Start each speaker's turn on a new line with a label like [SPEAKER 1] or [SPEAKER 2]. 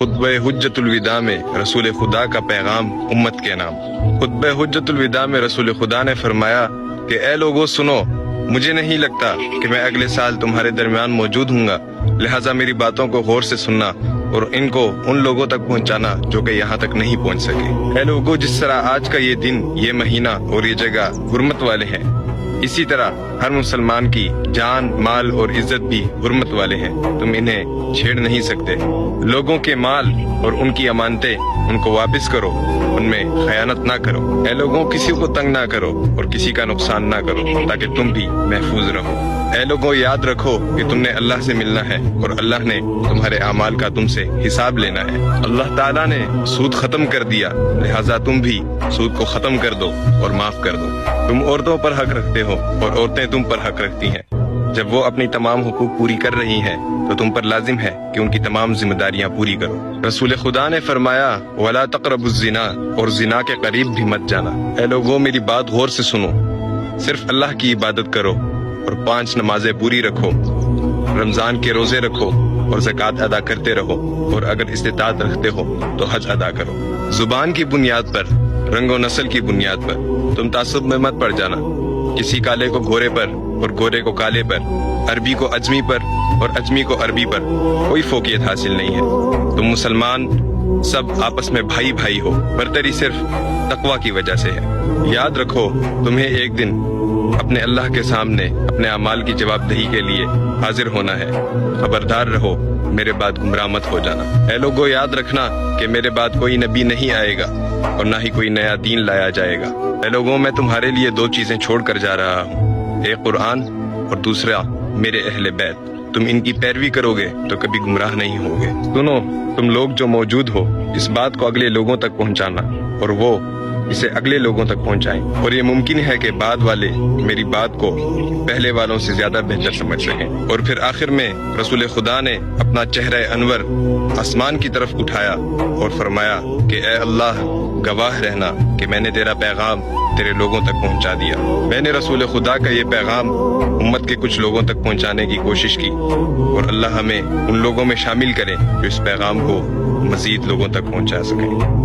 [SPEAKER 1] خطبہ حجۃ الوداع میں رسول خدا کا پیغام امت کے نام۔ خطبہ حجۃ الوداع میں رسول خدا نے فرمایا کہ اے لوگو سنو، مجھے نہیں لگتا کہ میں اگلے سال تمہارے درمیان موجود ہوں گا، لہٰذا میری باتوں کو غور سے سننا اور ان کو ان لوگوں تک پہنچانا جو کہ یہاں تک نہیں پہنچ سکے۔ اے لوگو، جس طرح آج کا یہ دن، یہ مہینہ اور یہ جگہ حرمت والے ہیں، اسی طرح ہر مسلمان کی جان، مال اور عزت بھی حرمت والے ہیں، تم انہیں چھیڑ نہیں سکتے۔ لوگوں کے مال اور ان کی امانتیں ان کو واپس کرو، ان میں خیانت نہ کرو۔ اے لوگوں، کسی کو تنگ نہ کرو اور کسی کا نقصان نہ کرو تاکہ تم بھی محفوظ رہو۔ اے لوگوں، یاد رکھو کہ تم نے اللہ سے ملنا ہے اور اللہ نے تمہارے اعمال کا تم سے حساب لینا ہے۔ اللہ تعالیٰ نے سود ختم کر دیا، لہٰذا تم بھی سود کو ختم کر دو اور معاف کر دو۔ تم عورتوں پر حق رکھتے ہو اور عورتیں تم پر حق رکھتی ہیں۔ جب وہ اپنی تمام حقوق پوری کر رہی ہیں تو تم پر لازم ہے کہ ان کی تمام ذمہ داریاں پوری کرو۔ رسول خدا نے فرمایا وَلَا تَقْرَبُوا الزِّنَا، اور زنا کے قریب بھی مت جانا۔ اے لوگوں، میری بات غور سے سنو، صرف اللہ کی عبادت کرو اور 5 نمازیں پوری رکھو، رمضان کے روزے رکھو اور زکوٰۃ ادا کرتے رہو، اور اگر استطاعت رکھتے ہو تو حج ادا کرو۔ زبان کی بنیاد پر، رنگ و نسل کی بنیاد پر تم تعصب میں مت پڑ جانا، کسی کالے کو گورے پر اور گورے کو کالے پر، عربی کو اجمی پر اور اجمی کو عربی پر کوئی فوقیت حاصل نہیں ہے۔ تم مسلمان سب آپس میں بھائی بھائی ہو، برتری صرف تقوی کی وجہ سے ہے۔ یاد رکھو، تمہیں ایک دن اپنے اللہ کے سامنے اپنے اعمال کی جواب دہی کے لیے حاضر ہونا ہے۔ خبردار رہو، میرے بعد گمراہ مت ہو جانا۔ اے لوگو، یاد رکھنا کہ میرے بعد کوئی نبی نہیں آئے گا اور نہ ہی کوئی نیا دین لایا جائے گا۔ اے لوگوں، میں تمہارے لیے 2 چیزیں چھوڑ کر جا رہا ہوں، ایک قرآن اور دوسرا میرے اہل بیت۔ تم ان کی پیروی کرو گے تو کبھی گمراہ نہیں ہوگے۔ سنو، تم لوگ جو موجود ہو، اس بات کو اگلے لوگوں تک پہنچانا اور وہ اسے اگلے لوگوں تک پہنچائیں، اور یہ ممکن ہے کہ بعد والے میری بات کو پہلے والوں سے زیادہ بہتر سمجھ سکیں۔ اور پھر آخر میں رسول خدا نے اپنا چہرہ انور آسمان کی طرف اٹھایا اور فرمایا کہ اے اللہ، گواہ رہنا کہ میں نے تیرا پیغام تیرے لوگوں تک پہنچا دیا۔ میں نے رسول خدا کا یہ پیغام امت کے کچھ لوگوں تک پہنچانے کی کوشش کی، اور اللہ ہمیں ان لوگوں میں شامل کرے جو اس پیغام کو مزید لوگوں تک پہنچا سکیں۔